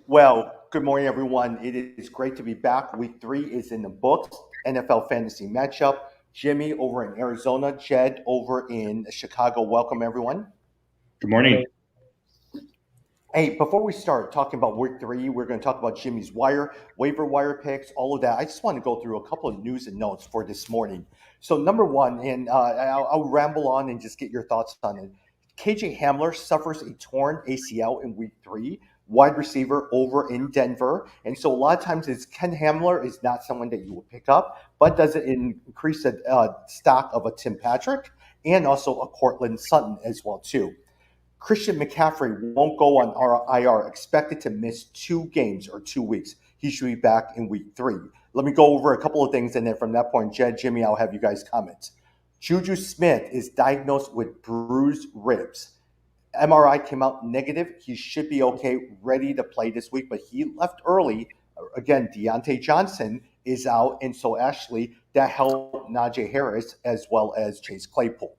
Well, good morning, everyone. It is great to be back. Week 3 is in the books. NFL fantasy matchup. Jimmy over in Arizona, Jed over in Chicago. Welcome, everyone. Good morning. Hey, before we start talking about week 3, we're going to talk about Jimmy's waiver wire picks, all of that. I just want to go through a couple of news and notes for this morning. So, number one, and I'll ramble on and just get your thoughts on it. KJ Hamler suffers a torn ACL in week 3, wide receiver over in Denver. And so, a lot of times, Ken Hamler is not someone that you will pick up, but does it increase the stock of a Tim Patrick and also a Cortland Sutton as well, too. Christian McCaffrey won't go on our IR, expected to miss 2 games or 2 weeks. He should be back in week 3. Let me go over a couple of things, and then from that point, Jed, Jimmy, I'll have you guys comment. Juju Smith is diagnosed with bruised ribs. MRI came out negative. He should be okay, ready to play this week, but he left early. Again, Deontay Johnson is out, and so actually that helped Najee Harris as well as Chase Claypool.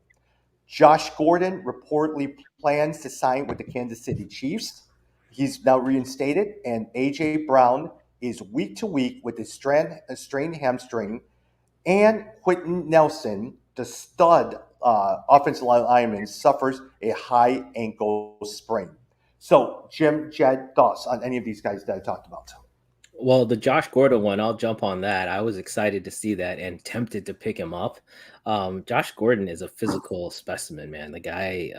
Josh Gordon reportedly plans to sign with the Kansas City Chiefs. He's now reinstated, and A.J. Brown is week to week with a strained hamstring. And Quentin Nelson, the stud offensive lineman, suffers a high ankle sprain. So, Jim, Jed, thoughts on any of these guys that I talked about? Well, the Josh Gordon one, I'll jump on that. I was excited to see that and tempted to pick him up. Josh Gordon is a physical specimen, man. The guy,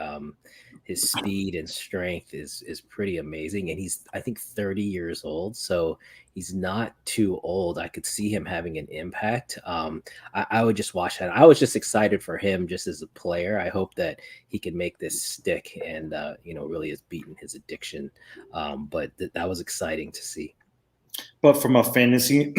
his speed and strength is pretty amazing, and he's I think 30 years old, so he's not too old. I could see him having an impact. I would just watch that. I was just excited for him, just as a player. I hope that he can make this stick and really has beaten his addiction. But that was exciting to see. But from a fantasy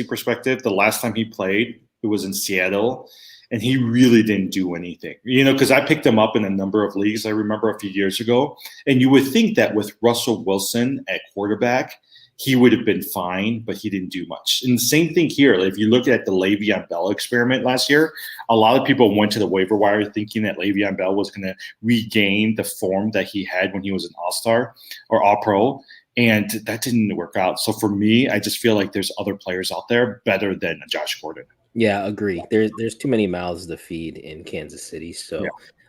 perspective, the last time he played, it was in Seattle, and he really didn't do anything. Because I picked him up in a number of leagues. I remember a few years ago, and you would think that with Russell Wilson at quarterback, he would have been fine, but he didn't do much. And the same thing here. If you look at the Le'Veon Bell experiment last year, a lot of people went to the waiver wire thinking that Le'Veon Bell was going to regain the form that he had when he was an All-Star or All-Pro. And that didn't work out. So for me, I just feel like there's other players out there better than Josh Gordon. Yeah, agree. There's too many mouths to feed in Kansas City. So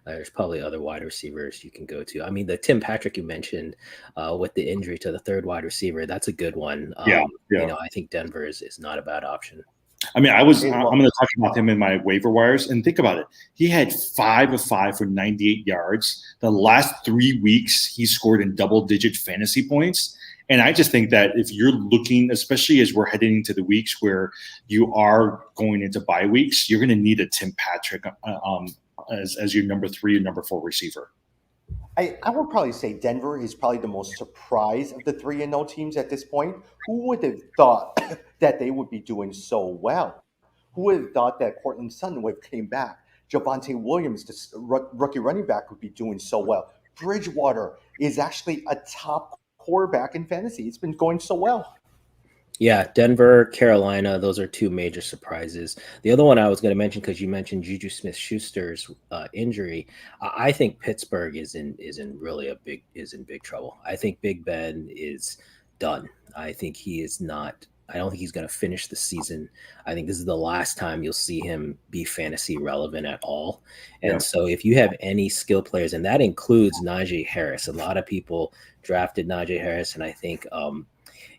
there's probably other wide receivers you can go to. I mean, the Tim Patrick you mentioned with the injury to the third wide receiver, that's a good one. I think Denver is not a bad option. I mean, I'm going to talk about him in my waiver wires, and think about it. He had 5 of 5 for 98 yards. The last 3 weeks, he scored in double-digit fantasy points. And I just think that if you're looking, especially as we're heading into the weeks where you are going into bye weeks, you're going to need a Tim Patrick as your number 3 and number 4 receiver. I would probably say Denver is probably the most surprised of the 3-0 teams at this point. Who would have thought that they would be doing so well? Who would have thought that Cortland Sutton would have came back? Javonte Williams, the rookie running back, would be doing so well. Bridgewater is actually a top quarterback in fantasy. It's been going so well. Yeah, Denver, Carolina, those are 2 major surprises. The other one I was going to mention, because you mentioned Juju Smith-Schuster's injury, I think Pittsburgh is in big trouble. I think Big Ben is done. I think he is not. I don't think he's going to finish the season. I think this is the last time you'll see him be fantasy relevant at all. And so if you have any skill players, and that includes Najee Harris, a lot of people drafted Najee Harris, and I think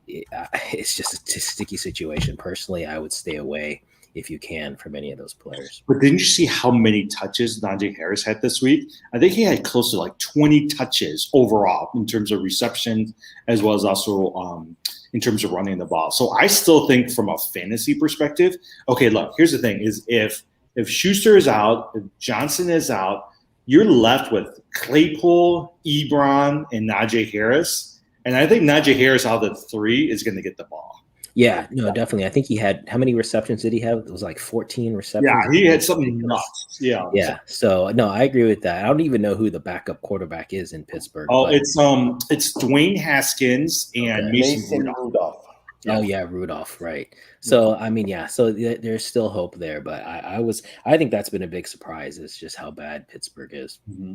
it's just a sticky situation. Personally, I would stay away if you can from any of those players. But didn't you see how many touches Najee Harris had this week? I think he had close to like 20 touches overall in terms of receptions, as well as also in terms of running the ball. So I still think from a fantasy perspective, okay, look, here's the thing is if Schuster is out, if Johnson is out, you're left with Claypool, Ebron, and Najee Harris. And I think Najee Harris out of the 3 is going to get the ball. Yeah, no, definitely. I think he had, how many receptions did he have? It was like 14 receptions. Yeah, he had something nuts. Yeah. Yeah. So no, I agree with that. I don't even know who the backup quarterback is in Pittsburgh. Oh, it's Dwayne Haskins and Mason Rudolph. Oh yeah, Rudolph, right. So I mean, yeah, so there's still hope there, but I think that's been a big surprise is just how bad Pittsburgh is. Mm-hmm.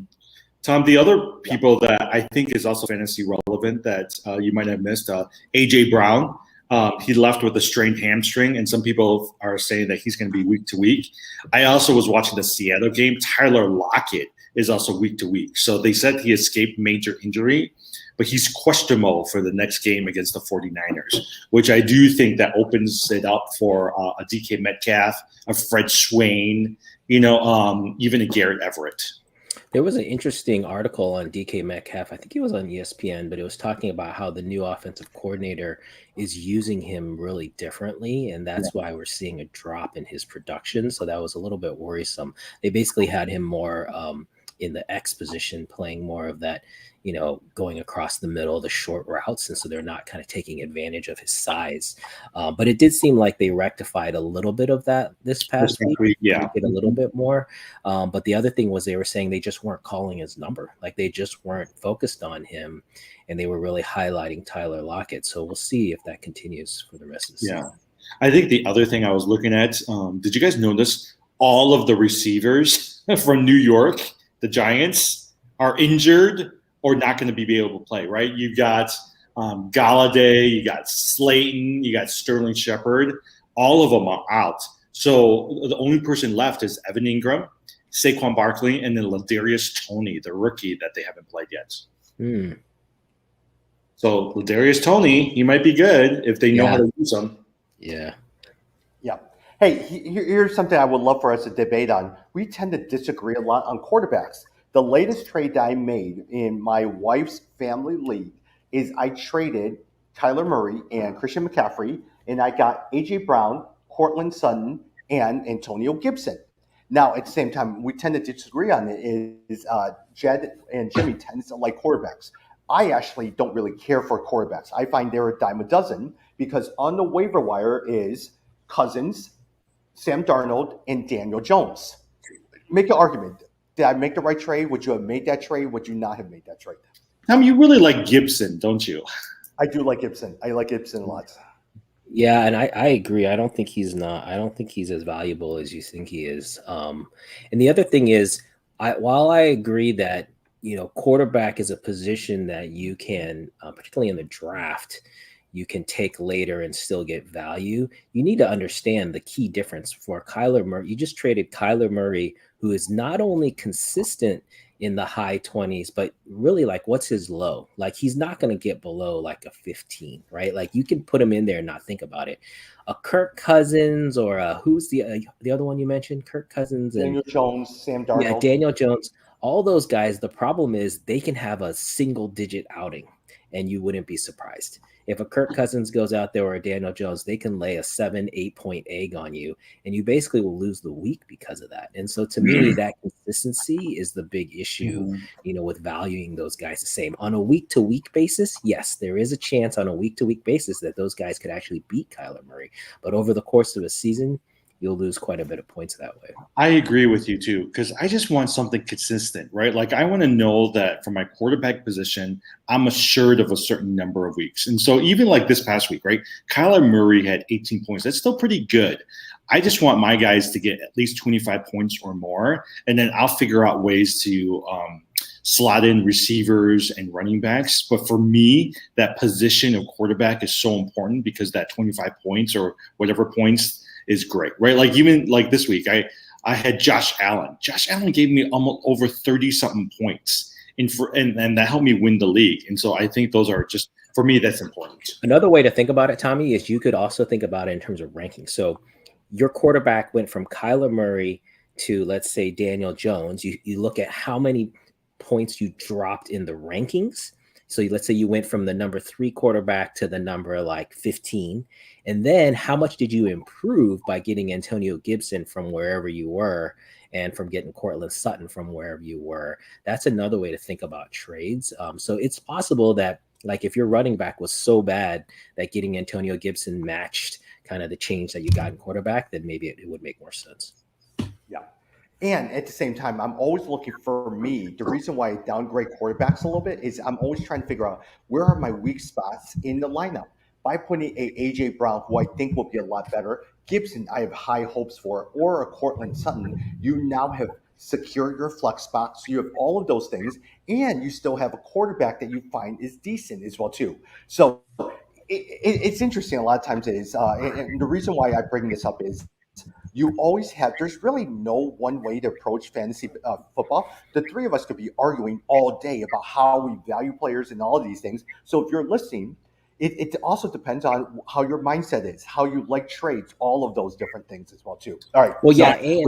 Tom, the other people that I think is also fantasy relevant that you might have missed, AJ Brown. He left with a strained hamstring, and some people are saying that he's going to be week to week. I also was watching the Seattle game. Tyler Lockett is also week to week. So they said he escaped major injury, but he's questionable for the next game against the 49ers, which I do think that opens it up for a DK Metcalf, a Fred Swain, even a Garrett Everett. There was an interesting article on DK Metcalf. I think it was on ESPN, but it was talking about how the new offensive coordinator is using him really differently, and that's why we're seeing a drop in his production. So that was a little bit worrisome. They basically had him more in the X position, playing more of that, going across the middle, the short routes. And so they're not kind of taking advantage of his size. But it did seem like they rectified a little bit of that this past week. Yeah. A little bit more. But the other thing was they were saying they just weren't calling his number. Like they just weren't focused on him. And they were really highlighting Tyler Lockett. So we'll see if that continues for the rest of the season. Yeah. I think the other thing I was looking at, did you guys notice all of the receivers from New York, the Giants, are injured or not going to be able to play, right? You've got Galladay, you got Slayton, you got Sterling Shepard. All of them are out. So the only person left is Evan Ingram, Saquon Barkley, and then Ladarius Toney, the rookie that they haven't played yet. So Ladarius Toney, he might be good if they know how to use him. Yeah. Yeah. Hey, here's something I would love for us to debate on. We tend to disagree a lot on quarterbacks. The latest trade that I made in my wife's family league is I traded Kyler Murray and Christian McCaffrey, and I got A.J. Brown, Cortland Sutton, and Antonio Gibson. Now, at the same time, we tend to disagree on it is Jed and Jimmy tend to like quarterbacks. I actually don't really care for quarterbacks. I find they're a dime a dozen because on the waiver wire is Cousins, Sam Darnold, and Daniel Jones. Make an argument. Did I make the right trade? Would you have made that trade? Would you not have made that trade? You really like Gibson, don't you? I do like Gibson. I like Gibson a lot. Yeah, and I agree. I don't think he's as valuable as you think he is. And the other thing is, while I agree that quarterback is a position that you can, particularly in the draft, you can take later and still get value. You need to understand the key difference for Kyler Murray. You just traded Kyler Murray, who is not only consistent in the high 20s, but really like what's his low? Like he's not going to get below like a 15, right? Like you can put him in there and not think about it. A Kirk Cousins or who's the other one you mentioned? Kirk Cousins and Daniel Jones, Sam Darnold. Yeah, Daniel Jones. All those guys, the problem is they can have a single digit outing and you wouldn't be surprised. If a Kirk Cousins goes out there or a Daniel Jones, they can lay a 7-8 point egg on you, and you basically will lose the week because of that. And so to me, that consistency is the big issue, with valuing those guys the same. On a week-to-week basis, yes, there is a chance on a week-to-week basis that those guys could actually beat Kyler Murray. But over the course of a season, you'll lose quite a bit of points that way. I agree with you too, because I just want something consistent, right? Like I want to know that for my quarterback position, I'm assured of a certain number of weeks. And so even like this past week, right? Kyler Murray had 18 points. That's still pretty good. I just want my guys to get at least 25 points or more, and then I'll figure out ways to slot in receivers and running backs. But for me, that position of quarterback is so important because that 25 points or whatever points is great, right? Like even like this week, I had Josh Allen. Josh Allen gave me almost over 30-something points, and that helped me win the league. And so I think those are just, for me, that's important. Another way to think about it, Tommy, is you could also think about it in terms of ranking. So your quarterback went from Kyler Murray to, let's say, Daniel Jones. You look at how many points you dropped in the rankings. So let's say you went from the number 3 quarterback to the number like 15. And then how much did you improve by getting Antonio Gibson from wherever you were and from getting Cortland Sutton from wherever you were? That's another way to think about trades. So it's possible that like if your running back was so bad that getting Antonio Gibson matched kind of the change that you got in quarterback, then maybe it would make more sense. Yeah. And at the same time, I'm always looking for me. The reason why I downgrade quarterbacks a little bit is I'm always trying to figure out where are my weak spots in the lineup. By putting a A.J. Brown, who I think will be a lot better, Gibson, I have high hopes for, or a Cortland Sutton, you now have secure your flex spot. So you have all of those things, and you still have a quarterback that you find is decent as well too. So it's interesting. A lot of times it is, and the reason why I bring this up is you always have. There's really no one way to approach fantasy football. The three of us could be arguing all day about how we value players and all of these things. So if you're listening, it also depends on how your mindset is, how you like trades, all of those different things as well too. All right. Well, so, yeah,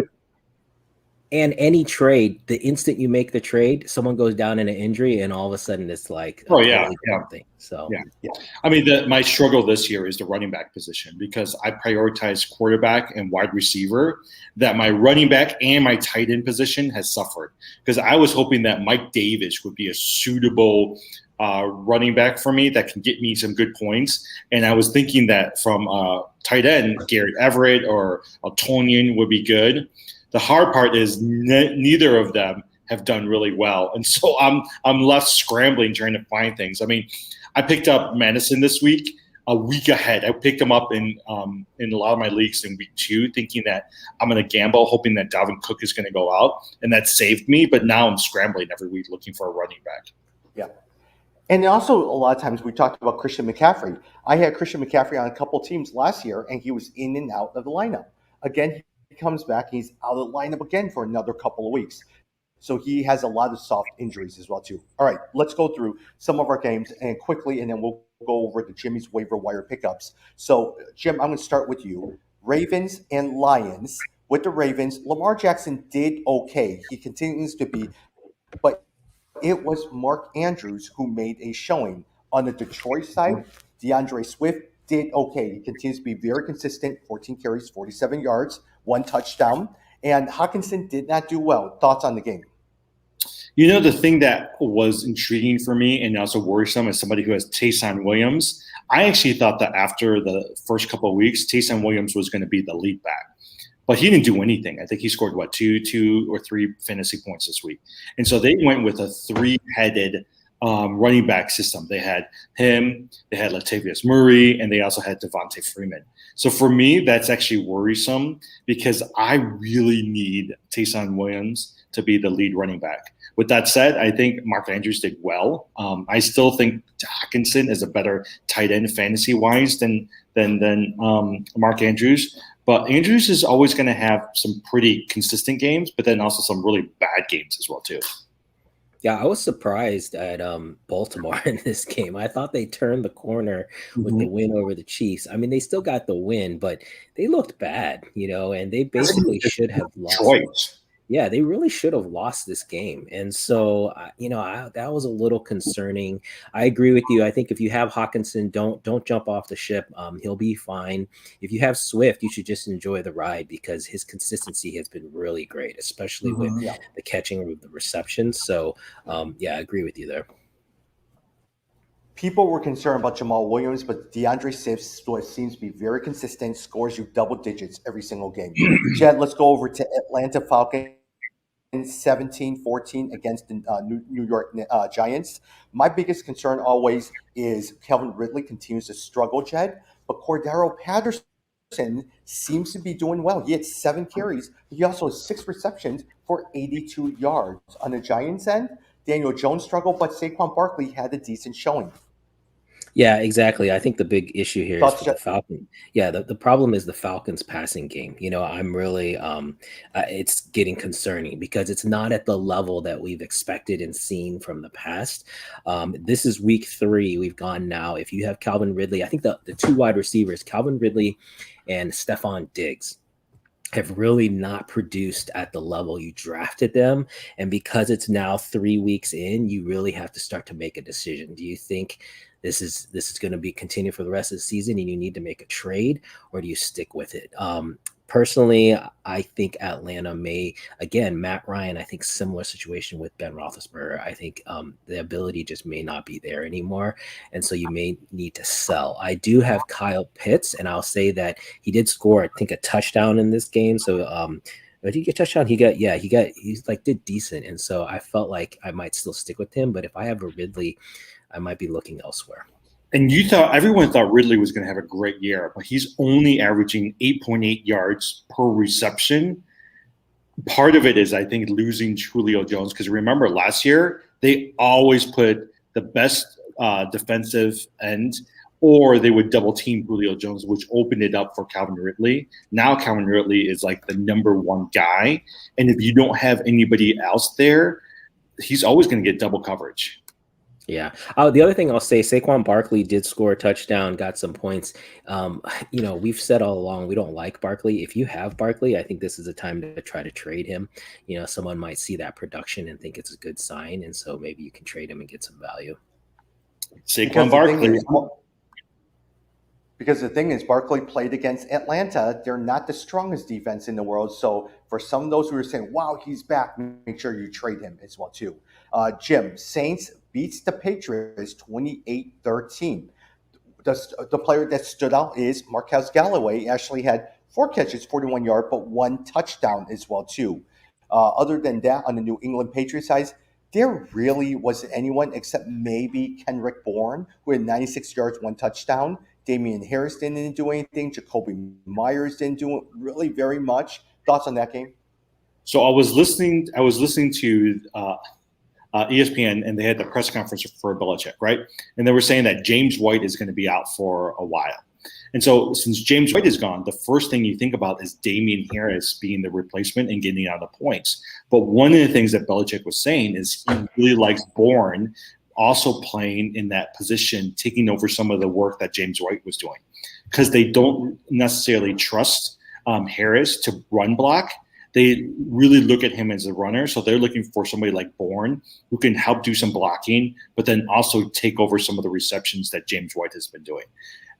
and any trade, the instant you make the trade, someone goes down in an injury, and all of a sudden it's like a totally different thing. So yeah. I mean, my struggle this year is the running back position because I prioritize quarterback and wide receiver. That my running back and my tight end position has suffered because I was hoping that Mike Davis would be a suitable running back for me that can get me some good points. And I was thinking that from tight end, Garrett Everett or Tonian would be good. The hard part is neither of them have done really well, and so I'm left scrambling trying to find things. I mean, I picked up Madison this week, a week ahead. I picked him up in a lot of my leagues in week 2, thinking that I'm going to gamble, hoping that Dalvin Cook is going to go out, and that saved me. But now I'm scrambling every week looking for a running back. Yeah. And also, a lot of times we talked about Christian McCaffrey. I had Christian McCaffrey on a couple teams last year, and he was in and out of the lineup. Again, he comes back, and he's out of the lineup again for another couple of weeks. So he has a lot of soft injuries as well, too. All right, let's go through some of our games and quickly, and then we'll go over to Jimmy's waiver wire pickups. So, Jim, I'm going to start with you. Ravens and Lions. With the Ravens, Lamar Jackson did okay. He continues to be, but it was Mark Andrews who made a showing. On the Detroit side, DeAndre Swift did okay. He continues to be very consistent, 14 carries, 47 yards, 1 touchdown. And Hawkinson did not do well. Thoughts on the game? You know, the thing that was intriguing for me and also worrisome as somebody who has Taysom Williams, I actually thought that after the first couple of weeks, Taysom Williams was going to be the lead back. But he didn't do anything. I think he scored, two or three fantasy points this week. And so they went with a 3-headed running back system. They had him, they had Latavius Murray, and they also had Devontae Freeman. So for me, that's actually worrisome because I really need Taysom Williams to be the lead running back. With that said, I think Mark Andrews did well. I still think Hawkinson is a better tight end fantasy-wise than Mark Andrews. But Andrews is always going to have some pretty consistent games, but then also some really bad games as well, too. Yeah, I was surprised at Baltimore in this game. I thought they turned the corner with the win over the Chiefs. I mean, they still got the win, but they looked bad, and they basically should have lost. Yeah, they really should have lost this game. And so, that was a little concerning. I agree with you. I think if you have Hawkinson, don't jump off the ship. He'll be fine. If you have Swift, you should just enjoy the ride because his consistency has been really great, especially with the catching with the receptions. So, I agree with you there. People were concerned about Jamal Williams, but DeAndre Swift seems to be very consistent, scores you double digits every single game. Jed, let's go over to Atlanta Falcons. 17-14 against the New York Giants. My biggest concern always is Calvin Ridley continues to struggle, Jed, but Cordero Patterson seems to be doing well. He had 7 carries. He also has 6 receptions for 82 yards. On the Giants' end, Daniel Jones struggled, but Saquon Barkley had a decent showing. Yeah, exactly. I think the big issue here is the Falcons. Yeah, the problem is the Falcons passing game. I'm really it's getting concerning because it's not at the level that we've expected and seen from the past. This is week 3. We've gone now. If you have Calvin Ridley, I think the 2 wide receivers, Calvin Ridley and Stephon Diggs, have really not produced at the level you drafted them. And because it's now 3 weeks in, you really have to start to make a decision. Do you think this is going to be continued for the rest of the season and you need to make a trade, or do you stick with it? Personally, I think Atlanta may, again, Matt Ryan, I think similar situation with Ben Roethlisberger. I think the ability just may not be there anymore. And so you may need to sell. I do have Kyle Pitts, and I'll say that he did score, I think, a touchdown in this game. So did he get a touchdown? He did decent. And so I felt like I might still stick with him. But if I have a Ridley, I might be looking elsewhere. And everyone thought Ridley was going to have a great year, but he's only averaging 8.8 yards per reception. part of it is, I think, losing Julio Jones, because remember last year they always put the best defensive end, or they would double team Julio Jones, which opened it up for Calvin Ridley. Now Calvin Ridley is like the number one guy, and if you don't have anybody else there, he's always going to get double coverage. Yeah. The other thing I'll say, Saquon Barkley did score a touchdown, got some points. We've said all along we don't like Barkley. If you have Barkley, I think this is a time to try to trade him. Someone might see that production and think it's a good sign, and so maybe you can trade him and get some value. Saquon Barkley. Because the thing is, Barkley played against Atlanta. They're not the strongest defense in the world. So for some of those who are saying, wow, he's back, make sure you trade him as well, too. Jim, Saints beats the Patriots 28-13. The player that stood out is Marquez Galloway. He actually had 4 catches, 41 yards, but 1 touchdown as well, too. Other than that, on the New England Patriots side, there really wasn't anyone except maybe Kendrick Bourne, who had 96 yards, 1 touchdown. Damian Harris didn't do anything. Jacoby Myers didn't do really very much. Thoughts on that game? So I was listening to ESPN, and they had the press conference for Belichick, right? And they were saying that James White is going to be out for a while. And so since James White is gone, the first thing you think about is Damian Harris being the replacement and getting out of the points. But one of the things that Belichick was saying is he really likes Bourne also playing in that position, taking over some of the work that James White was doing, because they don't necessarily trust Harris to run block. They really look at him as a runner. So they're looking for somebody like Bourne who can help do some blocking, but then also take over some of the receptions that James White has been doing.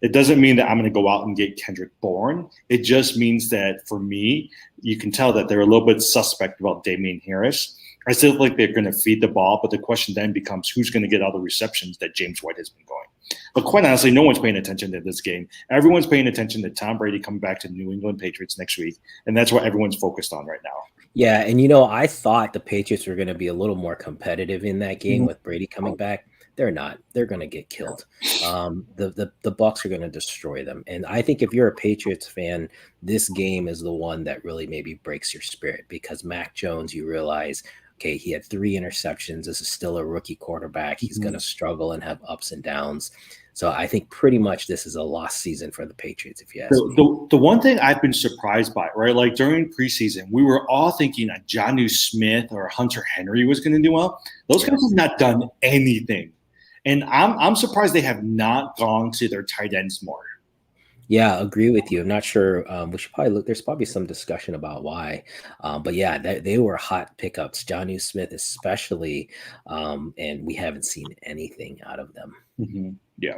It doesn't mean that I'm going to go out and get Kendrick Bourne. It just means that for me, you can tell that they're a little bit suspect about Damian Harris. I still think they're going to feed the ball, but the question then becomes who's going to get all the receptions that James White has been going. But quite honestly, no one's paying attention to this game. Everyone's paying attention to Tom Brady coming back to the New England Patriots next week, and that's what everyone's focused on right now. Yeah, and I thought the Patriots were going to be a little more competitive in that game with Brady coming back. They're not. They're going to get killed. The Bucs are going to destroy them. And I think if you're a Patriots fan, this game is the one that really maybe breaks your spirit, because Mac Jones, you realize, okay, he had 3 interceptions. This is still a rookie quarterback. He's going to struggle and have ups and downs. So I think pretty much this is a lost season for the Patriots, if you ask me. The one thing I've been surprised by, right, like during preseason, we were all thinking that Jonnu Smith or Hunter Henry was going to do well. Those guys have not done anything. And I'm surprised they have not gone to their tight ends more. Yeah, agree with you. I'm not sure. We should probably look. There's probably some discussion about why. But yeah, they were hot pickups. Jonnu Smith especially, and we haven't seen anything out of them. Mm-hmm. Yeah.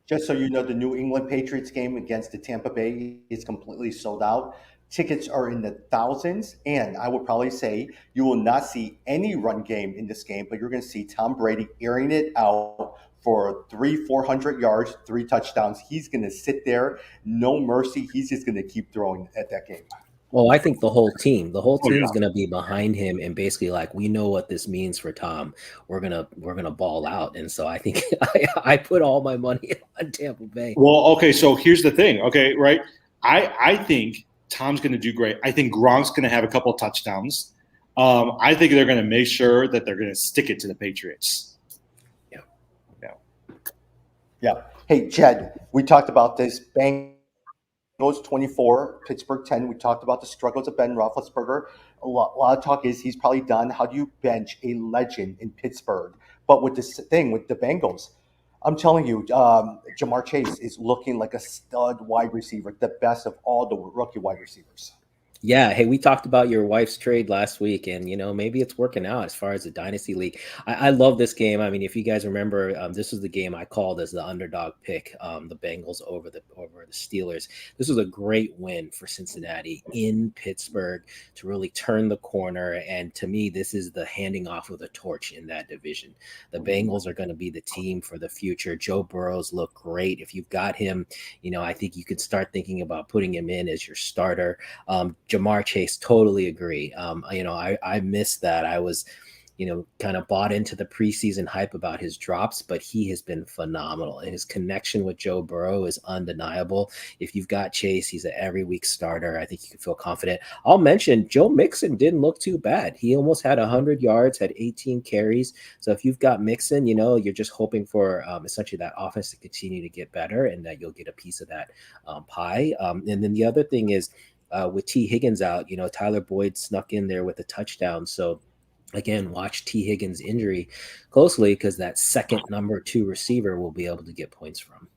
Just so you know, the New England Patriots game against the Tampa Bay is completely sold out. Tickets are in the thousands, and I would probably say you will not see any run game in this game, but you're going to see Tom Brady airing it out for 400 yards, 3 touchdowns. He's going to sit there, no mercy. He's just going to keep throwing at that game. Well, I think the whole team is going to be behind him, and basically like, we know what this means for Tom. We're gonna ball out, and so I think I put all my money on Tampa Bay. Well, okay, so here's the thing, okay, right? I think Tom's going to do great. I think Gronk's going to have a couple of touchdowns. I think they're going to make sure that they're going to stick it to the Patriots. Yeah. Hey, Jed, we talked about this. Bengals 24, Pittsburgh 10. We talked about the struggles of Ben Roethlisberger. A lot of talk is he's probably done. How do you bench a legend in Pittsburgh? But with this thing with the Bengals, I'm telling you, Jamar Chase is looking like a stud wide receiver, the best of all the rookie wide receivers. Yeah. Hey, we talked about your wife's trade last week, and maybe it's working out as far as the dynasty league. I love this game. I mean, if you guys remember, this was the game I called as the underdog pick, the Bengals over the Steelers. This was a great win for Cincinnati in Pittsburgh to really turn the corner. And to me, this is the handing off of the torch in that division. The Bengals are going to be the team for the future. Joe Burrows looked great. If you've got him, I think you could start thinking about putting him in as your starter. Jamar Chase, totally agree. I missed that. I was kind of bought into the preseason hype about his drops, but he has been phenomenal. And his connection with Joe Burrow is undeniable. If you've got Chase, he's an every week starter. I think you can feel confident. I'll mention Joe Mixon didn't look too bad. He almost had 100 yards, had 18 carries. So if you've got Mixon, you're just hoping for essentially that offense to continue to get better and that you'll get a piece of that pie. And then the other thing is with T. Higgins out, Tyler Boyd snuck in there with a touchdown. So again, watch T. Higgins' injury closely because that second number 2 receiver will be able to get points from.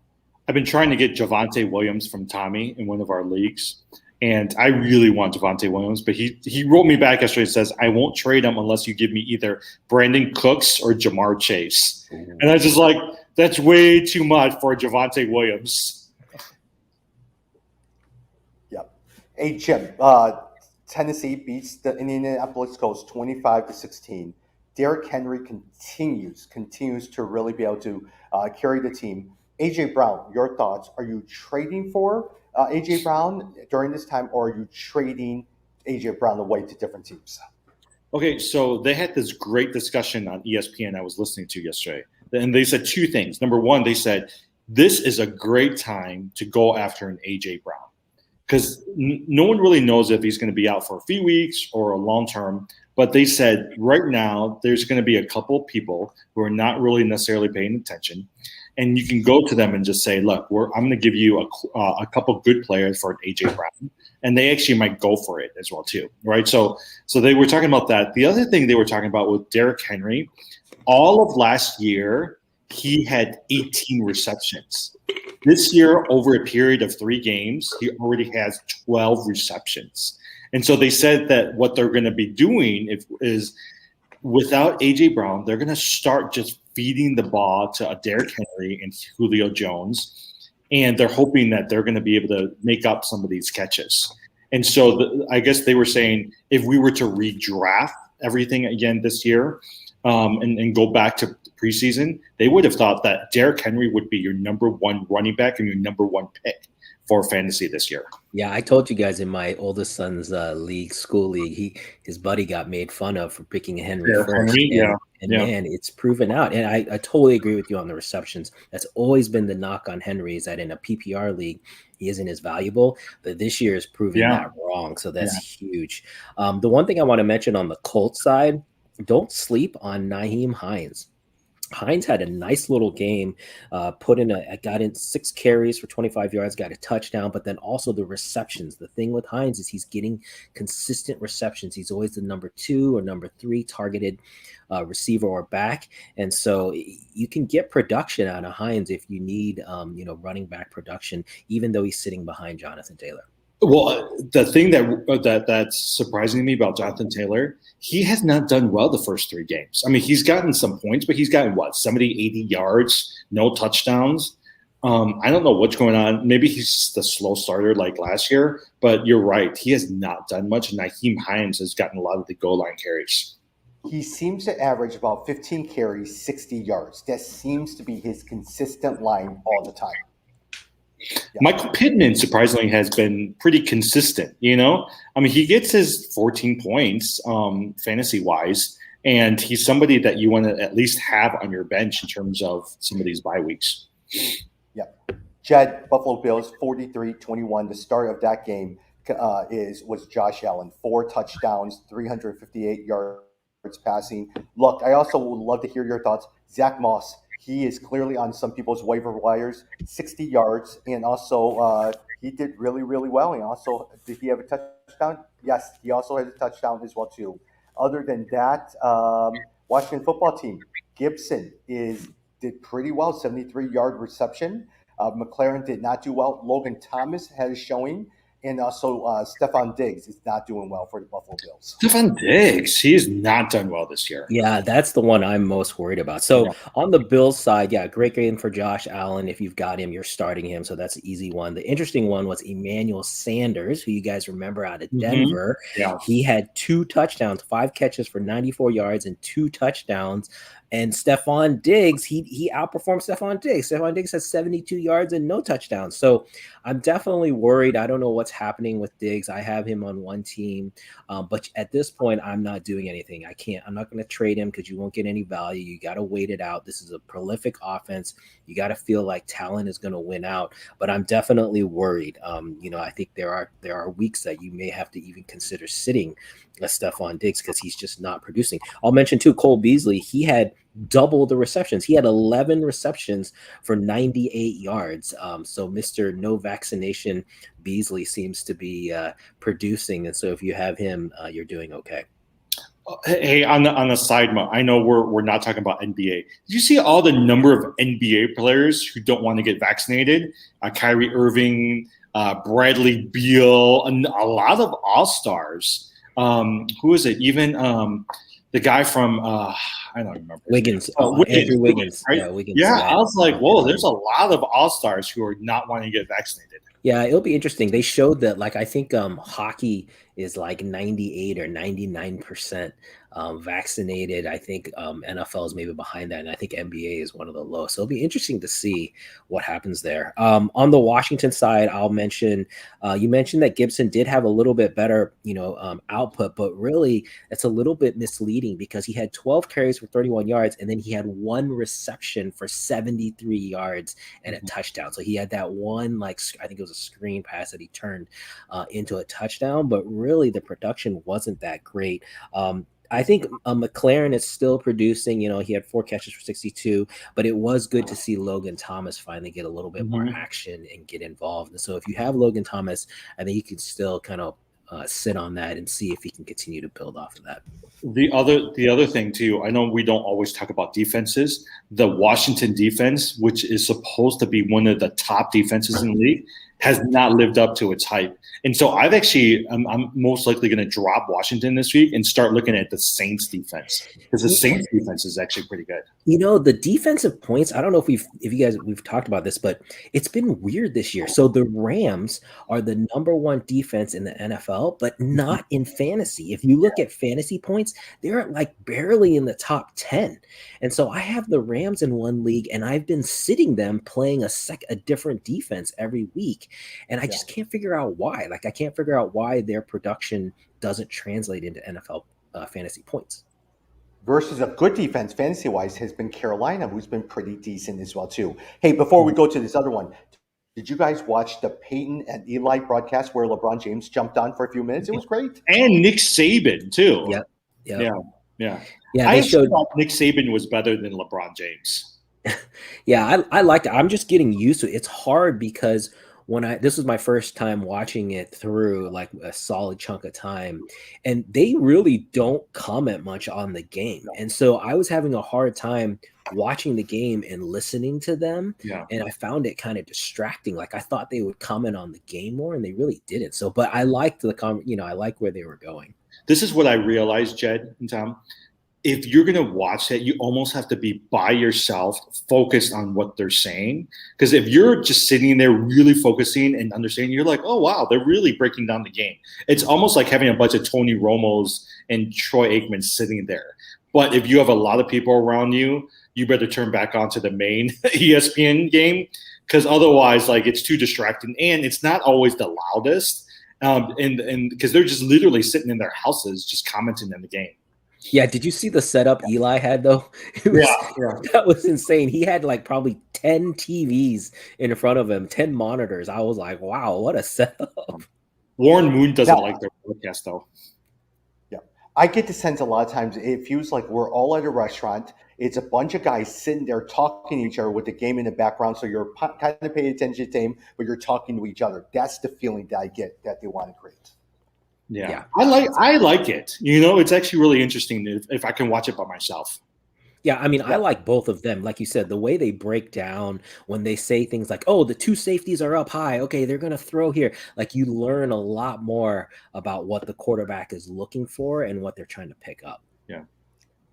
I've been trying to get Javonte Williams from Tommy in one of our leagues, and I really want Javonte Williams, but he wrote me back yesterday and says, I won't trade him unless you give me either Brandon Cooks or Jamar Chase. Ooh. And I was just like, that's way too much for Javonte Williams. Yep. Hey, Jim, Tennessee beats the Indianapolis Colts 25-16. Derrick Henry continues to really be able to carry the team. A.J. Brown, your thoughts? Are you trading for A.J. Brown during this time, or are you trading A.J. Brown away to different teams? Okay, so they had this great discussion on ESPN I was listening to yesterday. And they said 2 things. Number one, they said, this is a great time to go after an A.J. Brown. Because no one really knows if he's going to be out for a few weeks or a long term. But they said right now there's going to be a couple of people who are not really necessarily paying attention. And you can go to them and just say, look, I'm going to give you a couple good players for an A.J. Brown. And they actually might go for it as well, too. Right. So they were talking about that. The other thing they were talking about with Derrick Henry, all of last year, he had 18 receptions. This year, over a period of 3 games, he already has 12 receptions. And so they said that what they're going to be doing is without A.J. Brown, they're going to start just feeding the ball to Derrick Henry and Julio Jones. And they're hoping that they're going to be able to make up some of these catches. And so I guess they were saying if we were to redraft everything again this year and go back to preseason, they would have thought that Derrick Henry would be your number 1 running back and your number 1 pick for fantasy this year. Yeah, I told you guys in my oldest son's school league, his buddy got made fun of for picking Henry first. Man, it's proven out. And I totally agree with you on the receptions. That's always been the knock on Henry, is that in a PPR league, he isn't as valuable. But this year is proving that wrong. So that's huge. The one thing I want to mention on the Colts side, don't sleep on Nyheim Hines. Hines had a nice little game, got in 6 carries for 25 yards, got a touchdown, but then also the receptions. The thing with Hines is he's getting consistent receptions. He's always the number 2 or number 3 targeted receiver or back. And so you can get production out of Hines if you need, running back production, even though he's sitting behind Jonathan Taylor. Well, the thing that's surprising me about Jonathan Taylor, he has not done well the first 3 games. I mean, he's gotten some points, but he's gotten 70, 80 yards, no touchdowns. I don't know what's going on. Maybe he's the slow starter like last year, but you're right. He has not done much. Nyheim Hines has gotten a lot of the goal line carries. He seems to average about 15 carries, 60 yards. That seems to be his consistent line all the time. Yeah. Michael Pittman, surprisingly, has been pretty consistent, I mean, he gets his 14 points fantasy-wise, and he's somebody that you want to at least have on your bench in terms of some of these bye weeks. Yep. Jed, Buffalo Bills, 43-21. The start of that game was Josh Allen. 4 touchdowns, 358 yards passing. Look, I also would love to hear your thoughts. Zach Moss. He is clearly on some people's waiver wires, 60 yards, and also he did really, really well. And also, did he have a touchdown? Yes, he also had a touchdown as well, too. Other than that, Washington football team, Gibson did pretty well, 73-yard reception. McLaren did not do well. Logan Thomas had a showing. And also, Stephon Diggs is not doing well for the Buffalo Bills. Stephon Diggs, he's not done well this year. Yeah, that's the one I'm most worried about. So on the Bills side, great game for Josh Allen. If you've got him, you're starting him. So that's an easy one. The interesting one was Emmanuel Sanders, who you guys remember out of Denver. Yeah. He had 2 touchdowns, 5 catches for 94 yards and 2 touchdowns. And Stephon Diggs, he outperformed Stephon Diggs. Stephon Diggs has 72 yards and no touchdowns. So I'm definitely worried. I don't know what's happening with Diggs. I have him on one team, but at this point, I'm not doing anything. I'm not going to trade him because you won't get any value. You got to wait it out. This is a prolific offense. You got to feel like talent is going to win out, but I'm definitely worried. I think there are weeks that you may have to even consider sitting Stephon Diggs because he's just not producing. I'll mention too, Cole Beasley. He had double the receptions. He had 11 receptions for 98 yards. So Mr. No Vaccination Beasley seems to be producing, and so if you have him, you're doing okay. Hey, on the side note, I know we're not talking about NBA. Did you see all the number of NBA players who don't want to get vaccinated? Kyrie Irving, Bradley Beal, and a lot of All-Stars. Who is it? Even the guy from I don't remember. Wiggins. Andrew Wiggins. Right? Yeah, Wiggins. Yeah, I was like, whoa, there's a lot of All-Stars who are not wanting to get vaccinated. Yeah, it'll be interesting. They showed that, like, I think hockey is like 98 or 99% vaccinated. I think NFL is maybe behind that, and I think NBA is one of the lowest. So it'll be interesting to see what happens there. On the Washington side, I'll mention you mentioned that Gibson did have a little bit better, output, but really it's a little bit misleading because he had 12 carries for 31 yards, and then he had one reception for 73 yards and a touchdown. So he had that one, I think it was a screen pass that he turned into a touchdown, but really the production wasn't that great. I think McLaren is still producing. He had 4 catches for 62, but it was good to see Logan Thomas finally get a little bit more action and get involved. And so if you have Logan Thomas, I think you can still kind of sit on that and see if he can continue to build off of that. The other thing too, I know we don't always talk about defenses. The Washington defense, which is supposed to be one of the top defenses in the league, has not lived up to its hype. And so I'm most likely going to drop Washington this week and start looking at the Saints defense, because the Saints defense is actually pretty good. The defensive points, I don't know if we've talked about this, but it's been weird this year. So the Rams are the number 1 defense in the NFL, but not in fantasy. If you look at fantasy points, they're like barely in the top 10. And so I have the Rams in one league, and I've been sitting them playing a different defense every week. And I just can't figure out why. I can't figure out why their production doesn't translate into NFL fantasy points. Versus a good defense, fantasy-wise, has been Carolina, who's been pretty decent as well, too. Hey, before we go to this other one, did you guys watch the Peyton and Eli broadcast where LeBron James jumped on for a few minutes? It was great. And Nick Saban, too. Yep. Yeah. I thought Nick Saban was better than LeBron James. Yeah, I liked it. I'm just getting used to it. It's hard because this was my first time watching it through a solid chunk of time, and they really don't comment much on the game. And so I was having a hard time watching the game and listening to them. Yeah. And I found it kind of distracting. I thought they would comment on the game more, and they really didn't. So, but I liked I like where they were going. This is what I realized, Jed and Tom. If you're going to watch that, you almost have to be by yourself, focused on what they're saying. Because if you're just sitting there really focusing and understanding, you're like, oh, wow, they're really breaking down the game. It's almost like having a bunch of Tony Romos and Troy Aikman sitting there. But if you have a lot of people around you, you better turn back onto the main ESPN game, because otherwise, it's too distracting. And it's not always the loudest. And because they're just literally sitting in their houses just commenting on the game. Yeah, did you see the setup Eli had though? That was insane. He had probably 10 TVs in front of him, 10 monitors. I was like, wow, what a setup. Warren Moon doesn't like their broadcast though. Yeah. I get the sense a lot of times it feels like we're all at a restaurant. It's a bunch of guys sitting there talking to each other with the game in the background. So you're kind of paying attention to the game, but you're talking to each other. That's the feeling that I get that they want to create. Yeah. I like it. It's actually really interesting if I can watch it by myself. Yeah, I like both of them. Like you said, the way they break down when they say things like, oh, the 2 safeties are up high. Okay, they're going to throw here. You learn a lot more about what the quarterback is looking for and what they're trying to pick up. Yeah.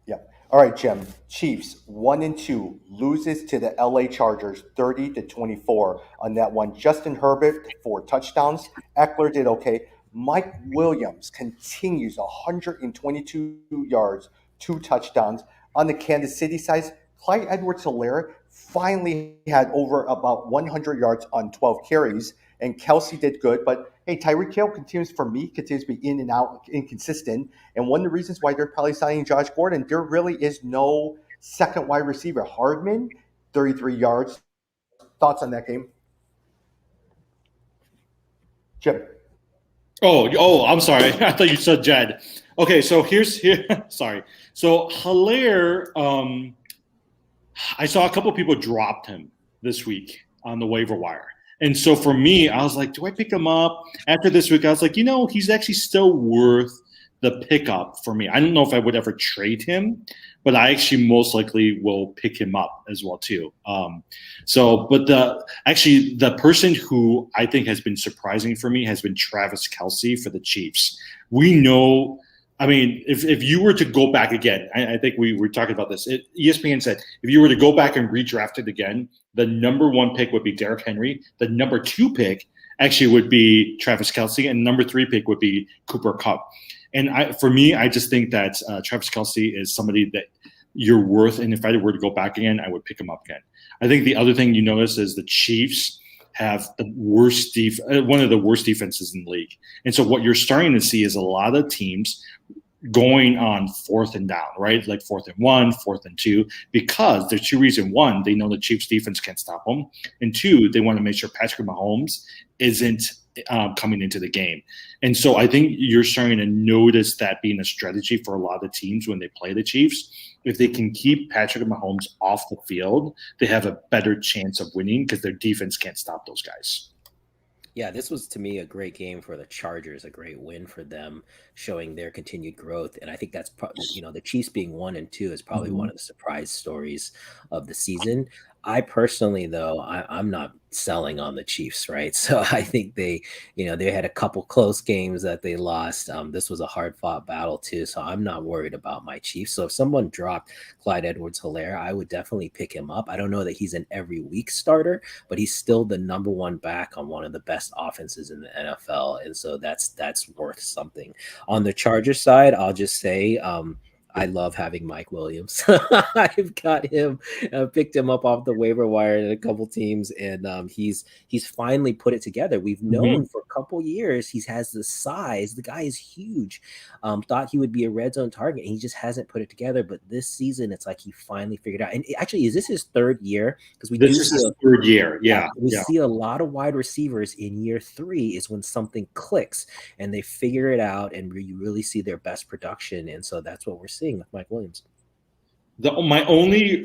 Yeah. All right, Jim. Chiefs 1-2 loses to the LA Chargers 30-24 on that one. Justin Herbert 4 touchdowns. Eckler did okay. Mike Williams continues 122 yards, 2 touchdowns. On the Kansas City side, Clyde Edwards-Helaire finally had over about 100 yards on 12 carries, and Kelsey did good. But hey, Tyreek Hill continues to be in and out, inconsistent. And one of the reasons why they're probably signing Josh Gordon, there really is no second wide receiver. Hardman, 33 yards. Thoughts on that game? Jim. Oh, I'm sorry. I thought you said Jed. Okay, so here. Sorry. So Hilaire, I saw a couple of people dropped him this week on the waiver wire. And so for me, I was like, do I pick him up? After this week, I was like, he's actually still worth the pickup for me. I don't know if I would ever trade him, but I actually most likely will pick him up as well too. But the person who I think has been surprising for me has been Travis Kelce for the Chiefs. We know, I mean, if you were to go back again, I think we were talking about this. ESPN said if you were to go back and redraft it again, the number 1 pick would be Derrick Henry. The number 2 pick actually would be Travis Kelce, and number 3 pick would be Cooper Kupp. And for me, I just think that Travis Kelce is somebody that you're worth. And if I were to go back again, I would pick him up again. I think the other thing you notice is the Chiefs have the worst one of the worst defenses in the league. And so what you're starting to see is a lot of teams going on 4th and down, right? Like 4th and 1, 4th and 2, because there's 2 reasons. 1, they know the Chiefs defense can't stop them. And 2, they want to make sure Patrick Mahomes isn't coming into the game. And so I think you're starting to notice that being a strategy for a lot of teams when they play the Chiefs. If they can keep Patrick Mahomes off the field, they have a better chance of winning because their defense can't stop those guys. Yeah, this was to me a great game for the Chargers, a great win for them, showing their continued growth. And I think that's probably, the Chiefs being 1 and 2 is probably one of the surprise stories of the season. I personally, though, I'm not selling on the Chiefs, right? So I think they had a couple close games that they lost. This was a hard-fought battle too, so I'm not worried about my Chiefs. So if someone dropped Clyde Edwards-Helaire, I would definitely pick him up. I don't know that he's an every week starter, but he's still the number 1 back on one of the best offenses in the NFL, and so that's worth something. On the Chargers side, I'll just say, I love having Mike Williams. I've got him, picked him up off the waiver wire in a couple teams, and he's finally put it together. We've known for a couple years he has the size. The guy is huge. Thought he would be a red zone target, and he just hasn't put it together. But this season, it's like he finally figured it out. And actually, is this his 3rd year? Because this is his 3rd year. Yeah, we see a lot of wide receivers in year 3 is when something clicks and they figure it out, and you really see their best production. And so that's what we're seeing with Mike Williams. My only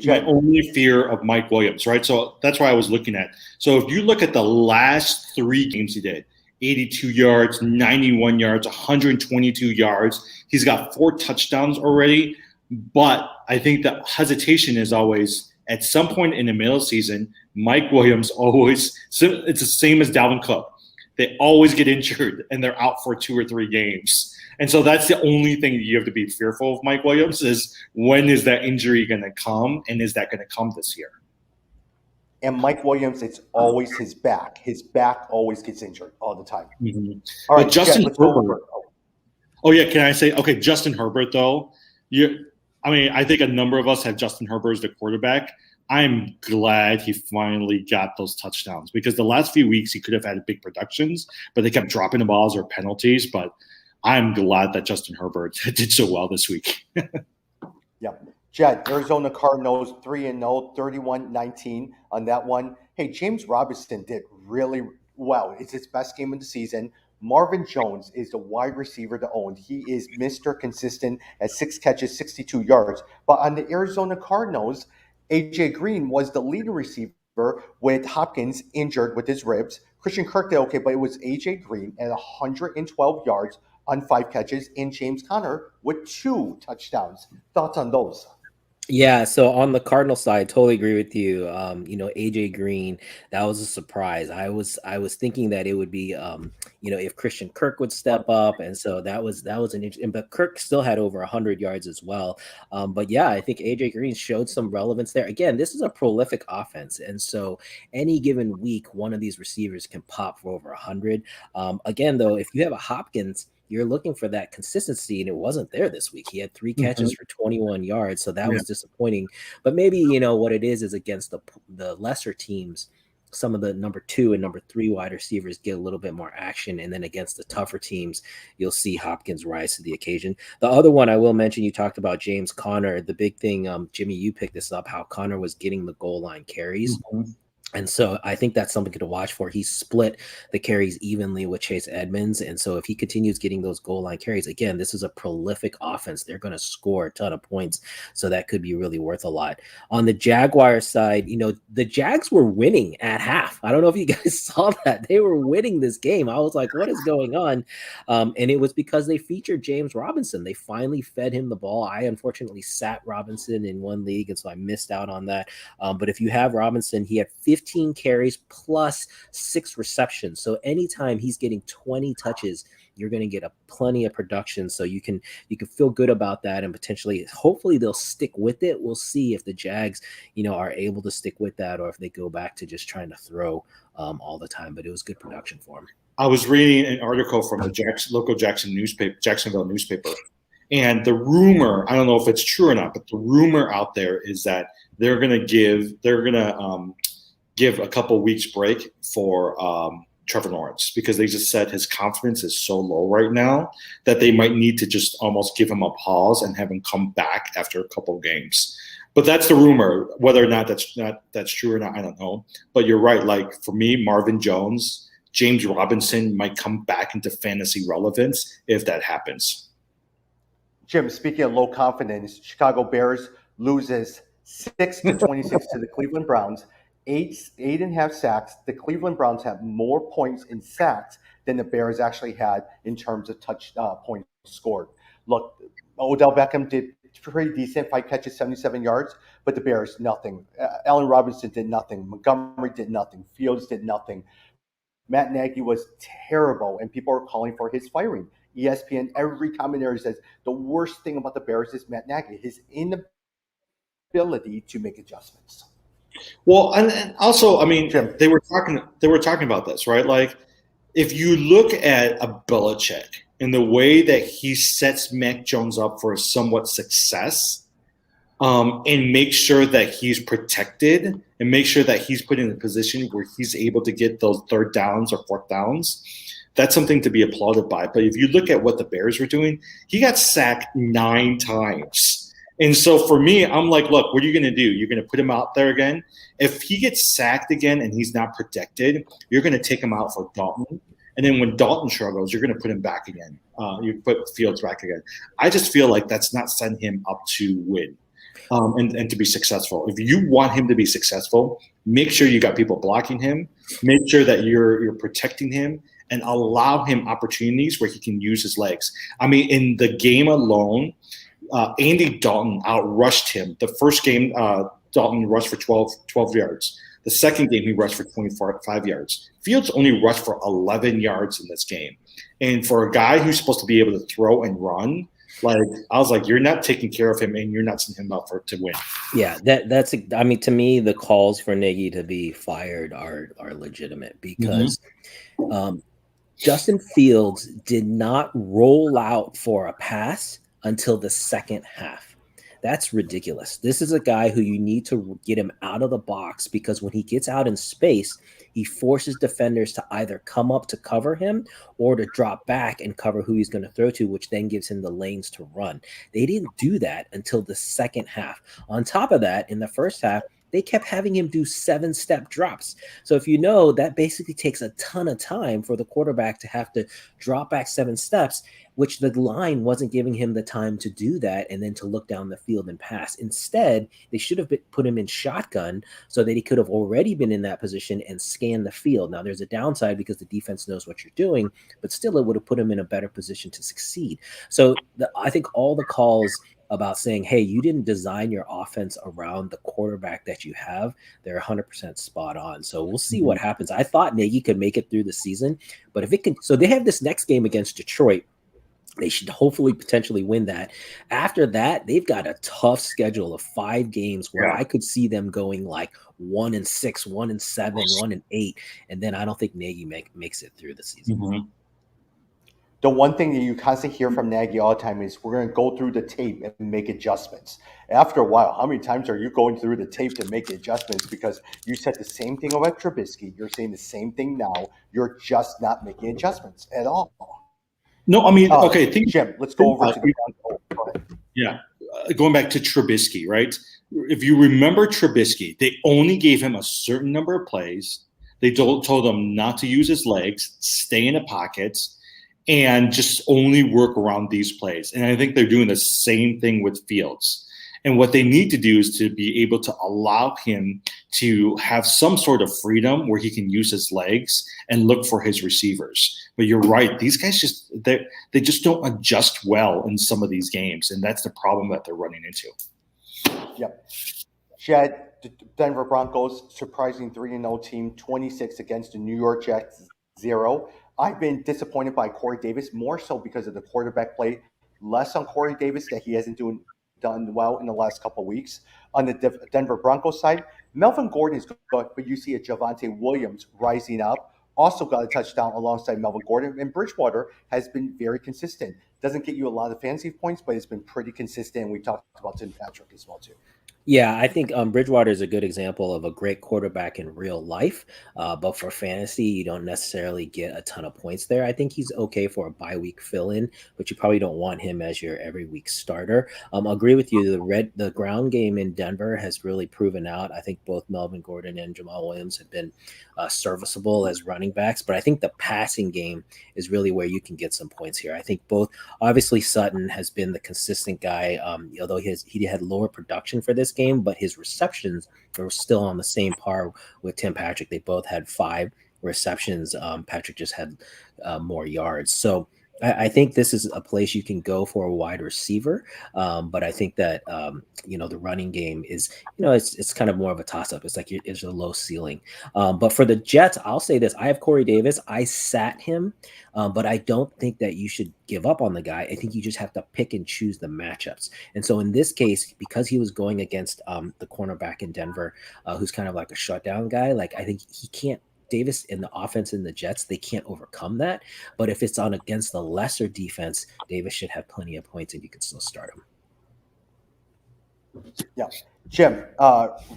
fear of Mike Williams, right? So that's why I was looking at. So if you look at the last 3 games he did, 82 yards, 91 yards, 122 yards. He's got 4 touchdowns already. But I think the hesitation is always at some point in the middle of the season, Mike Williams always – it's the same as Dalvin Cook. They always get injured, and they're out for 2 or 3 games. And so that's the only thing you have to be fearful of Mike Williams is when is that injury going to come, and is that going to come this year? And Mike Williams, it's always his back. His back always gets injured all the time. Mm-hmm. All right, but Justin Herbert. Oh, yeah, can I say – okay, Justin Herbert, though. I think a number of us have Justin Herbert as the quarterback. I'm glad he finally got those touchdowns because the last few weeks he could have had big productions, but they kept dropping the balls or penalties. But I'm glad that Justin Herbert did so well this week. Yeah. Jed, Arizona Cardinals 3-0, 31-19 on that one. Hey, James Robinson did really well. It's his best game of the season. Marvin Jones is the wide receiver to own. He is Mr. Consistent at 6 catches, 62 yards. But on the Arizona Cardinals, A.J. Green was the leading receiver with Hopkins injured with his ribs. Christian Kirk did okay, but it was A.J. Green at 112 yards on 5 catches, and James Conner with 2 touchdowns. Thoughts on those? Yeah, so on the Cardinal side, totally agree with you. AJ Green, that was a surprise. I was thinking that it would be, if Christian Kirk would step up, and so that was an interesting. But Kirk still had over 100 yards as well. But yeah, I think AJ Green showed some relevance there. Again, this is a prolific offense, and so any given week, one of these receivers can pop for over 100. Again, though, if you have a Hopkins you're looking for that consistency, and it wasn't there this week. He had 3 catches Mhm. for 21 yards, so that Yeah. was disappointing. But maybe, what it is against the lesser teams, some of the number 2 and number 3 wide receivers get a little bit more action, and then against the tougher teams, you'll see Hopkins rise to the occasion. The other one I will mention, you talked about James Conner. The big thing, Jimmy, you picked this up, how Conner was getting the goal line carries. Mhm. And so I think that's something to watch for. He split the carries evenly with Chase Edmonds. And so if he continues getting those goal line carries, again, this is a prolific offense. They're going to score a ton of points. So that could be really worth a lot. On the Jaguar side, the Jags were winning at half. I don't know if you guys saw that. They were winning this game. I was like, what is going on? And it was because they featured James Robinson. They finally fed him the ball. I unfortunately sat Robinson in one league, and so I missed out on that. But if you have Robinson, he had 15 carries plus 6 receptions. So anytime he's getting 20 touches, you're going to get plenty of production. So you can feel good about that, and potentially, hopefully, they'll stick with it. We'll see if the Jags, are able to stick with that, or if they go back to just trying to throw all the time. But it was good production for him. I was reading an article from the local Jacksonville newspaper, and the rumor, I don't know if it's true or not, but the rumor out there is that they're going to give a couple weeks break for Trevor Lawrence, because they just said his confidence is so low right now that they might need to just almost give him a pause and have him come back after a couple games. But that's the rumor. Whether or not that's true or not, I don't know. But you're right. Like, for me, Marvin Jones, James Robinson might come back into fantasy relevance if that happens. Jim, speaking of low confidence, Chicago Bears loses 6-26 to the Cleveland Browns. 8.5 sacks. The Cleveland Browns have more points in sacks than the Bears actually had in terms of points scored. Look, Odell Beckham did pretty decent, 5 catches, 77 yards, but the Bears, nothing. Allen Robinson did nothing. Montgomery did nothing. Fields did nothing. Matt Nagy was terrible, and people are calling for his firing. ESPN, every commentator says the worst thing about the Bears is Matt Nagy, his inability to make adjustments. Well, and also, I mean, Jim. they were talking about this, right? Like, if you look at a Belichick and the way that he sets Mac Jones up for somewhat success, and make sure that he's protected and make sure that he's put in a position where he's able to get those 3rd downs or 4th downs, that's something to be applauded by. But if you look at what the Bears were doing, he got sacked 9 times. And so for me, I'm like, look, what are you going to do? You're going to put him out there again? If he gets sacked again and he's not protected, you're going to take him out for Dalton. And then when Dalton struggles, you're going to put him back again. You put Fields back again. I just feel like that's not setting him up to win and to be successful. If you want him to be successful, make sure you got people blocking him. Make sure that you're protecting him and allow him opportunities where he can use his legs. I mean, in the game alone, Andy Dalton outrushed him. The first game, Dalton rushed for 12 yards. The second game, he rushed for 25 yards. Fields only rushed for 11 yards in this game. And for a guy who's supposed to be able to throw and run, like, I was like, you're not taking care of him, and you're not setting him up to win. Yeah, to me, the calls for Nagy to be fired are legitimate, because Justin Fields did not roll out for a pass until the second half. That's ridiculous. This is a guy who you need to get him out of the box, because when he gets out in space, he forces defenders to either come up to cover him or to drop back and cover who he's going to throw to, which then gives him the lanes to run. They didn't do that until the second half. On top of that, in the first half, they kept having him do 7-step drops. So if that basically takes a ton of time for the quarterback to have to drop back 7 steps, which the line wasn't giving him the time to do that and then to look down the field and pass. Instead, they should have put him in shotgun so that he could have already been in that position and scanned the field. Now, there's a downside because the defense knows what you're doing, but still it would have put him in a better position to succeed. So I think all the calls about saying, hey, you didn't design your offense around the quarterback that you have, they're 100% spot on. So we'll see what happens. I thought Nagy could make it through the season, but if it can, so they have this next game against Detroit. They should hopefully potentially win that. After that, they've got a tough schedule of 5 games where I could see them going like 1-6, 1-7, 1-8, and then I don't think Nagy makes it through the season. the one thing that you constantly hear from Nagy all the time is we're going to go through the tape and make adjustments. After a while, how many times are you going through the tape to make adjustments? Because you said the same thing about Trubisky. You're saying the same thing now. You're just not making adjustments at all. No, I mean, okay. Jim, let's go over to the Broncos. Yeah, going back to Trubisky, right? If you remember Trubisky, they only gave him a certain number of plays. They told him not to use his legs, stay in the pockets, and just only work around these plays. And I think they're doing the same thing with Fields. And what they need to do is to be able to allow him to have some sort of freedom where he can use his legs and look for his receivers. But you're right; these guys they just don't adjust well in some of these games, and that's the problem that they're running into. Yep. Chad, the Denver Broncos, surprising 3-0 team, 26 against the New York Jets, 0. I've been disappointed by Corey Davis, more so because of the quarterback play, less on Corey Davis that he hasn't done well in the last couple of weeks. On the Denver Broncos side, Melvin Gordon is good, but you see a Javonte Williams rising up, also got a touchdown alongside Melvin Gordon, and Bridgewater has been very consistent. Doesn't get you a lot of fantasy points, but it's been pretty consistent. We talked about Tim Patrick as well, too. Yeah, I think Bridgewater is a good example of a great quarterback in real life, but for fantasy, you don't necessarily get a ton of points there. I think he's okay for a bye week fill-in, but you probably don't want him as your every week starter. Agree with you. The ground game in Denver has really proven out. I think both Melvin Gordon and Jamal Williams have been serviceable as running backs, but I think the passing game is really where you can get some points here. I think both, obviously Sutton has been the consistent guy, although he had lower production for this game, but his receptions are still on the same par with Tim Patrick. They both had 5 receptions. Patrick just had more yards. So I think this is a place you can go for a wide receiver, but I think that the running game is it's kind of more of a toss up. It's like it's a low ceiling. But for the Jets, I'll say this: I have Corey Davis. I sat him, but I don't think that you should give up on the guy. I think you just have to pick and choose the matchups. And so in this case, because he was going against the cornerback in Denver, who's kind of like a shutdown guy, like I think he can't. Davis in the offense in the Jets, they can't overcome that. But if it's on against the lesser defense, Davis should have plenty of points and you can still start him. Yeah. Jim,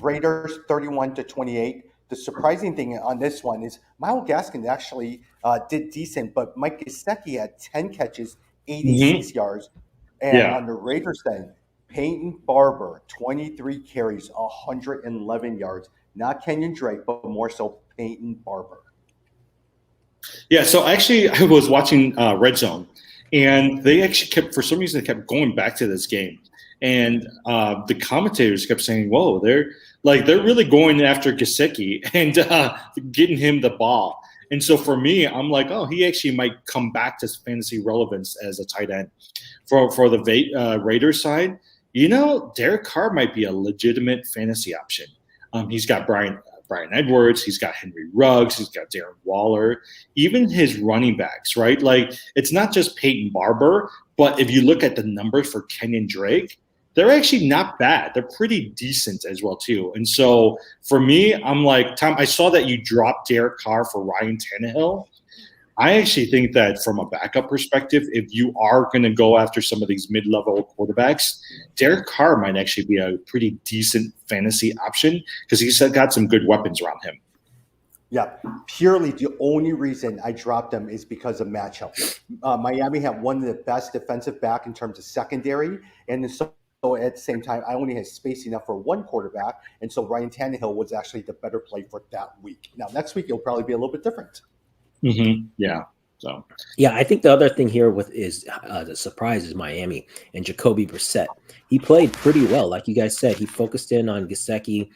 Raiders 31-28. The surprising thing on this one is Myles Gaskin actually did decent, but Mike Gesicki had 10 catches, 86 yards. And on the Raiders side, Peyton Barber, 23 carries, 111 yards. Not Kenyon Drake, but more so Peyton Barber. Yeah, so actually I was watching Red Zone, and they actually for some reason, kept going back to this game. And the commentators kept saying, whoa, they're really going after Gesicki and getting him the ball. And so for me, I'm like, oh, he actually might come back to fantasy relevance as a tight end. For the Raiders side, Derek Carr might be a legitimate fantasy option. He's got Brian Edwards, he's got Henry Ruggs, he's got Darren Waller, even his running backs, right? Like, it's not just Peyton Barber, but if you look at the numbers for Kenyon Drake, they're actually not bad. They're pretty decent as well, too. And so for me, I'm like, Tom, I saw that you dropped Derek Carr for Ryan Tannehill. I actually think that from a backup perspective, if you are going to go after some of these mid-level quarterbacks, Derek Carr might actually be a pretty decent fantasy option because he's got some good weapons around him. Yeah, purely the only reason I dropped him is because of matchup. Miami had one of the best defensive back in terms of secondary, and so at the same time, I only had space enough for one quarterback, and so Ryan Tannehill was actually the better play for that week. Now, next week, it'll probably be a little bit different. Mm-hmm. Yeah. So. Yeah, I think the other thing here is the surprise is Miami and Jacoby Brissett. He played pretty well, like you guys said. He focused in on Gesicki.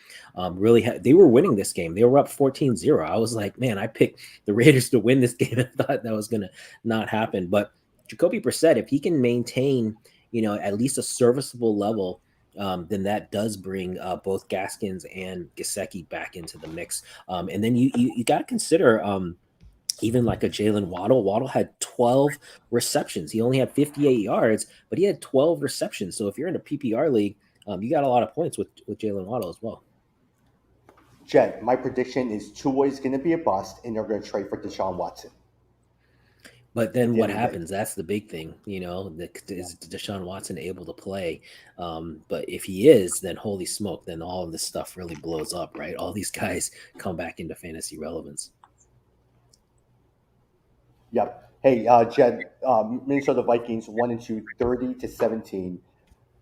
They were winning this game. They were up 14-0. I was like, man, I picked the Raiders to win this game. I thought that was going to not happen. But Jacoby Brissett, if he can maintain, at least a serviceable level, then that does bring both Gaskins and Gesicki back into the mix. And then you got to consider. Even like a Jalen Waddle. Waddle had 12 receptions. He only had 58 yards, but he had 12 receptions. So if you're in a PPR league, you got a lot of points with Jalen Waddle as well. Jed, my prediction is Tua is going to be a bust, and they're going to trade for Deshaun Watson. But then at the what end of the day. happens? That's the big thing, is Deshaun Watson able to play? But if he is, then holy smoke, then all of this stuff really blows up, right? All these guys come back into fantasy relevance. Yep. Hey, Jed, Minnesota Vikings 1-2, 30-17.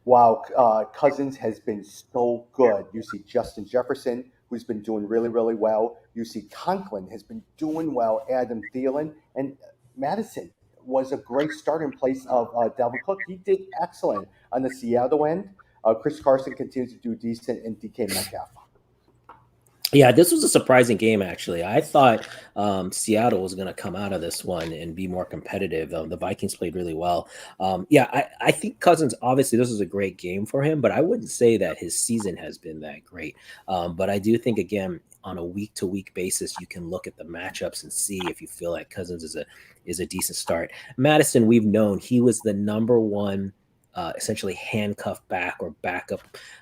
Wow, Cousins has been so good. You see Justin Jefferson, who's been doing really, really well. You see Conklin has been doing well. Adam Thielen and Madison was a great start in place of Dalvin Cook. He did excellent on the Seattle end. Chris Carson continues to do decent, and DK Metcalf. Yeah, this was a surprising game, actually. I thought Seattle was going to come out of this one and be more competitive. The Vikings played really well. I think Cousins, obviously, this is a great game for him, but I wouldn't say that his season has been that great. But I do think, again, on a week-to-week basis, you can look at the matchups and see if you feel like Cousins is a decent start. Madison, we've known he was the number one essentially handcuffed back or backup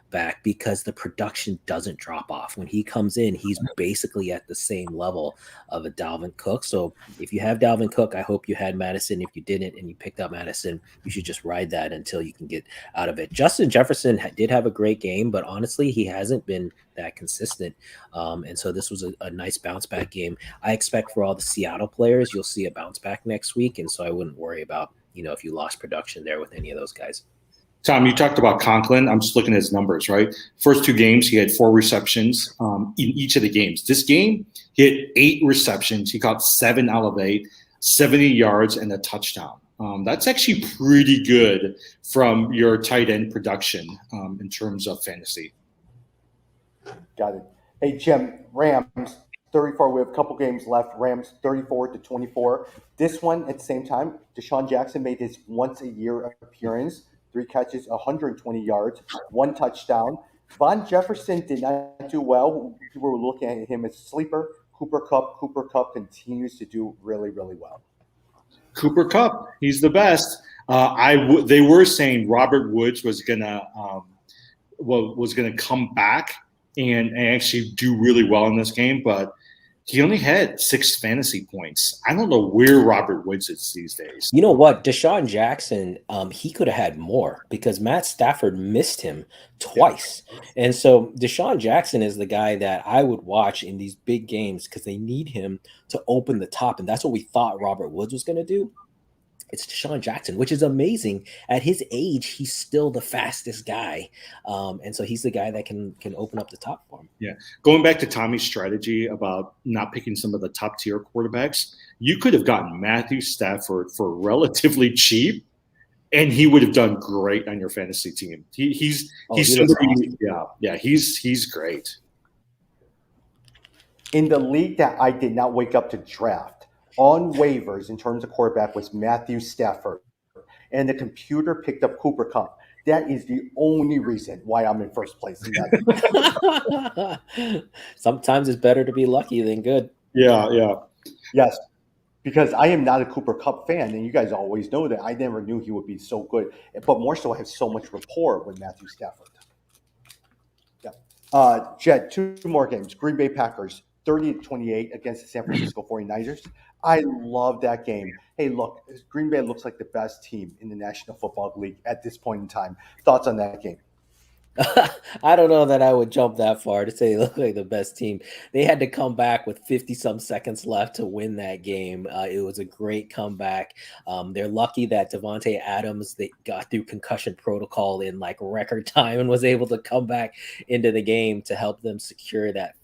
back because the production doesn't drop off. When he comes in, he's basically at the same level of a Dalvin Cook. So if you have Dalvin Cook, I hope you had Madison. If you didn't and you picked up Madison, you should just ride that until you can get out of it. Justin Jefferson did have a great game, but honestly, he hasn't been that consistent. And so this was a nice bounce back game. I expect for all the Seattle players, you'll see a bounce back next week. And so I wouldn't worry about, if you lost production there with any of those guys. Tom, you talked about Conklin. I'm just looking at his numbers, right? First 2 games, he had 4 receptions in each of the games. This game, he had 8 receptions. He caught 7 out of 8, 70 yards, and a touchdown. That's actually pretty good from your tight end production in terms of fantasy. Got it. Hey, Jim, Rams 34. We have a couple games left. Rams 34-24. This one at the same time, Deshaun Jackson made his once-a-year appearance. 3 catches, 120 yards, 1 touchdown. Von Jefferson did not do well. People were looking at him as a sleeper. Cooper Kupp continues to do really, really well. Cooper Kupp, he's the best. They were saying Robert Woods was gonna come back and actually do really well in this game, but he only had 6 fantasy points. I don't know where Robert Woods is these days. You know what? Deshaun Jackson, he could have had more because Matt Stafford missed him twice. And so Deshaun Jackson is the guy that I would watch in these big games because they need him to open the top. And that's what we thought Robert Woods was going to do. It's Deshaun Jackson, which is amazing. At his age, he's still the fastest guy. And so he's the guy that can open up the top for him. Yeah. Going back to Tommy's strategy about not picking some of the top tier quarterbacks, you could have gotten Matthew Stafford for relatively cheap, and he would have done great on your fantasy team. He's somebody, awesome. He's great. In the league that I did not wake up to draft, on waivers in terms of quarterback was Matthew Stafford, and the computer picked up Cooper Kupp. That is the only reason why I'm in first place in that. Sometimes it's better to be lucky than good. Yeah. Yes, because I am not a Cooper Kupp fan, and you guys always know that. I never knew he would be so good, but more so I have so much rapport with Matthew Stafford. Yeah. Jed, 2 more games. Green Bay Packers 30-28 against the San Francisco 49ers. I love that game. Hey, look, Green Bay looks like the best team in the National Football League at this point in time. Thoughts on that game? I don't know that I would jump that far to say they look like the best team. They had to come back with 50-some seconds left to win that game. It was a great comeback. They're lucky that Devontae Adams, they got through concussion protocol in like record time and was able to come back into the game to help them secure that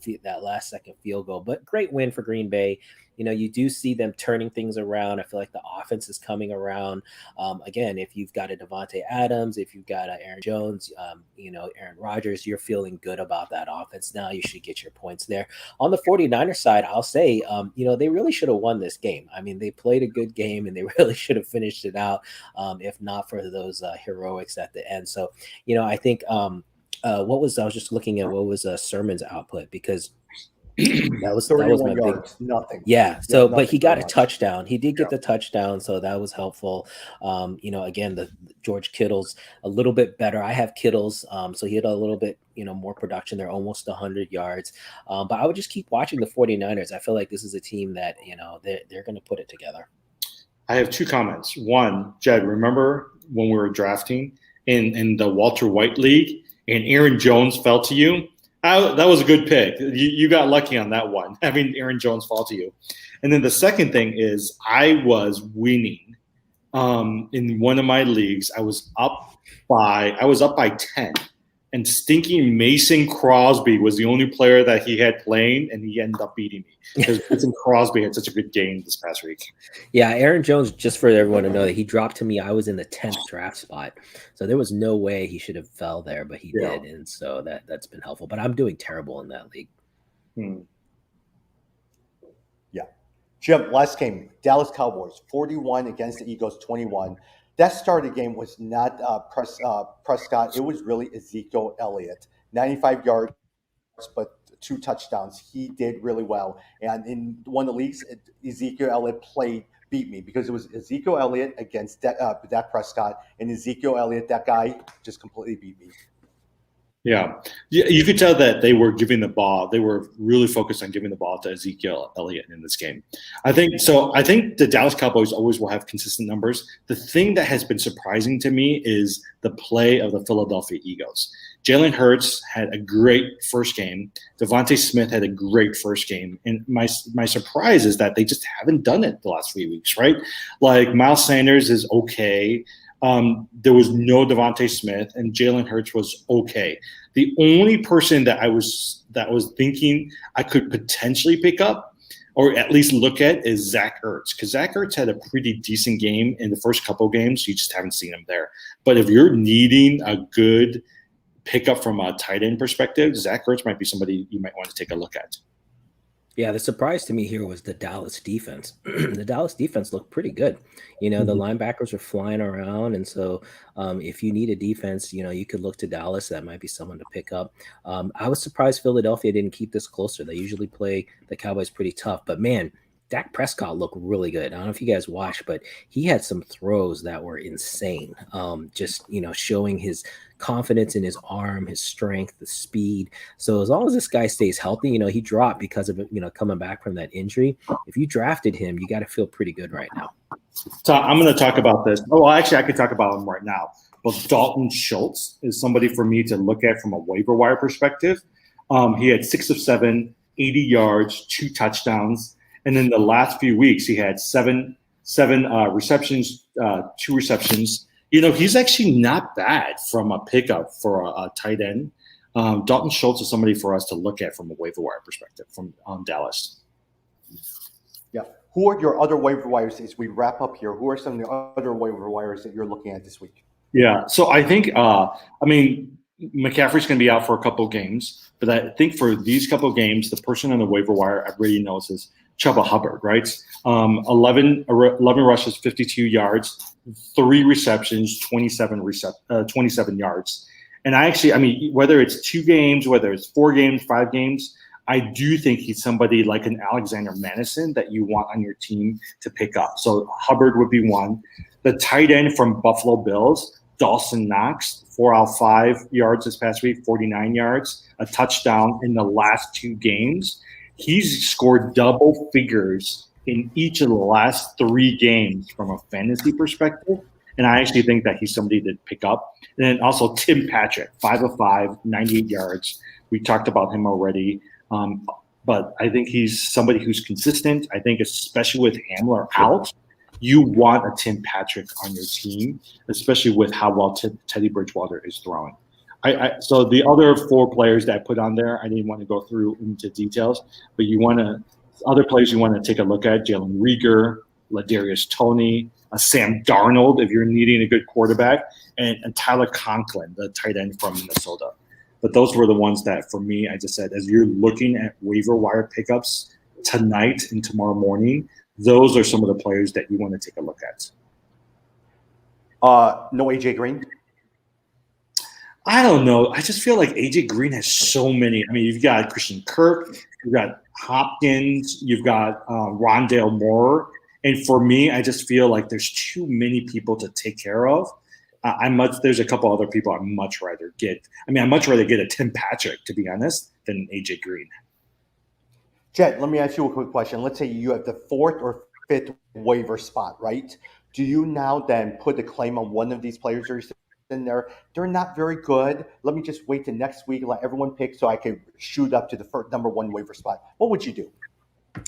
last second field goal. But great win for Green Bay. You do see them turning things around. I feel like the offense is coming around. Again, if you've got a Devontae Adams, if you've got Aaron Jones, Aaron Rodgers, you're feeling good about that offense now. You should get your points there. On the 49ers side, I'll say, they really should have won this game. I mean, they played a good game and they really should have finished it out if not for those heroics at the end. So, I think I was just looking at what was Sermon's output because that was my yards, big nothing. Yeah. So, nothing but he got a much. touchdown. He did get the touchdown, so that was helpful. Again, the George Kittle's a little bit better. I have Kittle's, so he had a little bit, more production. They're almost 100 yards. But I would just keep watching the 49ers. I feel like this is a team that they're going to put it together. I have two comments. One, Jed, remember when we were drafting in the Walter White League and Aaron Jones fell to you? That was a good pick. You got lucky on that one, having Aaron Jones fall to you. And then the second thing is I was winning in one of my leagues. I was up by 10. And stinking Mason Crosby was the only player that he had playing, and he ended up beating me because Mason Crosby had such a good game this past week. Yeah, Aaron Jones, just for everyone to know that he dropped to me, I was in the 10th draft spot. So there was no way he should have fell there, but he did. And so that's been helpful. But I'm doing terrible in that league. Yeah. Jim, last game, Dallas Cowboys, 41 against the Eagles, 21. That start of the game was not Prescott. It was really Ezekiel Elliott. 95 yards, but 2 touchdowns. He did really well. And in one of the leagues, Ezekiel Elliott beat me because it was Ezekiel Elliott against Dak Prescott. And Ezekiel Elliott, that guy, just completely beat me. Yeah, you could tell that they were giving the ball. They were really focused on giving the ball to Ezekiel Elliott in this game. I think the Dallas Cowboys always will have consistent numbers. The thing that has been surprising to me is the play of the Philadelphia Eagles. Jalen Hurts had a great first game. Devontae Smith had a great first game. And my surprise is that they just haven't done it the last few weeks, right? Like Miles Sanders is okay. There was no Devontae Smith, and Jalen Hurts was okay. The only person that was thinking I could potentially pick up or at least look at is Zach Ertz, because Zach Ertz had a pretty decent game in the first couple of games. You just haven't seen him there. But if you're needing a good pickup from a tight end perspective, Zach Ertz might be somebody you might want to take a look at. Yeah, the surprise to me here was the Dallas defense. The Dallas defense looked pretty good. The linebackers are flying around. And so if you need a defense, you could look to Dallas. That might be someone to pick up. I was surprised Philadelphia didn't keep this closer. They usually play the Cowboys pretty tough. But, man, Dak Prescott looked really good. I don't know if you guys watched, but he had some throws that were insane. Showing his confidence in his arm, his strength, the speed. So as long as this guy stays healthy, he dropped because of coming back from that injury. If you drafted him, you got to feel pretty good right now. So I'm going to talk about this. Oh, well, actually, I could talk about him right now. But Dalton Schultz is somebody for me to look at from a waiver wire perspective. He had 6 of 7, 80 yards, 2 touchdowns. And in the last few weeks, he had seven receptions, 2 receptions. He's actually not bad from a pickup for a tight end. Dalton Schultz is somebody for us to look at from a waiver wire perspective from Dallas. Yeah. Who are your other waiver wires as we wrap up here? Who are some of the other waiver wires that you're looking at this week? Yeah. So I think, McCaffrey's going to be out for a couple of games. But I think for these couple of games, the person on the waiver wire everybody knows is Chuba Hubbard, right? 11 rushes, 52 yards, 3 receptions, 27 yards. And whether it's 2 games, whether it's 4 games, 5 games, I do think he's somebody like an Alexander Madison that you want on your team to pick up. So Hubbard would be one. The tight end from Buffalo Bills, Dawson Knox, 4 out of 5 yards this past week, 49 yards, a touchdown in the last 2 games. He's scored double figures in each of the last 3 games from a fantasy perspective. And I actually think that he's somebody to pick up. And then also Tim Patrick, 5 of 5, 98 yards. We talked about him already. But I think he's somebody who's consistent. I think especially with Hamler out, you want a Tim Patrick on your team, especially with how well Teddy Bridgewater is throwing. So the other 4 players that I put on there, I didn't want to go through into details, but other players you want to take a look at: Jalen Reagor, Ladarius Toney, Sam Darnold if you're needing a good quarterback, and Tyler Conklin, the tight end from Minnesota. But those were the ones that, for me, I just said, as you're looking at waiver wire pickups tonight and tomorrow morning, those are some of the players that you want to take a look at. No AJ Green? I don't know. I just feel like AJ Green has so many. You've got Christian Kirk, you've got Hopkins, you've got Rondale Moore. And for me, I just feel like there's too many people to take care of. There's a couple other people I'd much rather get. I'd much rather get a Tim Patrick, to be honest, than AJ Green. Jed, let me ask you a quick question. Let's say you have the 4th or fifth waiver spot, right? Do you now then put a claim on one of these players that are in there? They're not very good. Let me just wait till next week and let everyone pick so I can shoot up to the first number one waiver spot. What would you do?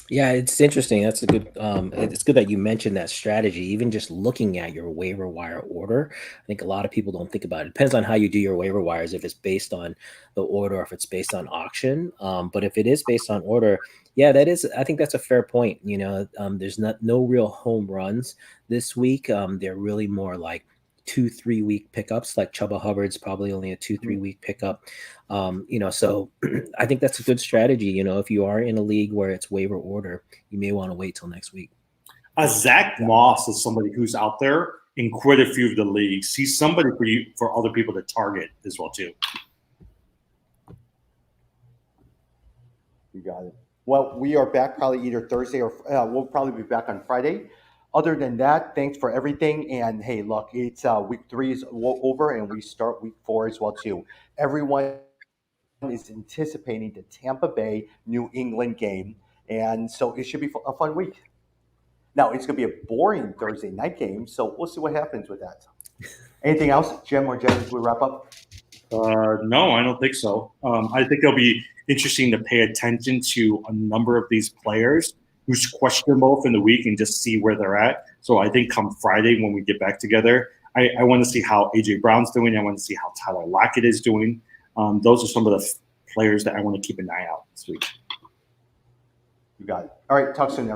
Yeah, it's interesting. That's a good. It's good that you mentioned that strategy. Even just looking at your waiver wire order, I think a lot of people don't think about it. Depends on how you do your waiver wires. If it's based on the order, or if it's based on auction. But if it is based on order, yeah, that is. I think that's a fair point. There's no real home runs this week. They're really more like 2-3 week pickups. Like Chuba Hubbard's probably only a 2-3 week pickup. So I think that's a good strategy. If you are in a league where it's waiver order, you may want to wait till next week. Zach Moss is somebody who's out there in quite a few of the leagues. He's somebody for other people to target as well too. You got it. Well, we are back probably either Thursday or we'll probably be back on Friday. Other than that, thanks for everything. And hey, look, it's week 3 is over, and we start week 4 as well too. Everyone is anticipating the Tampa Bay New England game, and so it should be a fun week. Now it's going to be a boring Thursday night game, so we'll see what happens with that. Anything else, Jim or Jen, as we wrap up? No, I don't think so. I think it'll be interesting to pay attention to a number of these players who's questionable in the week and just see where they're at. So I think come Friday when we get back together, I want to see how A.J. Brown's doing. I want to see how Tyler Lockett is doing. Those are some of the players that I want to keep an eye out this week. You got it. All right, talk soon, everyone.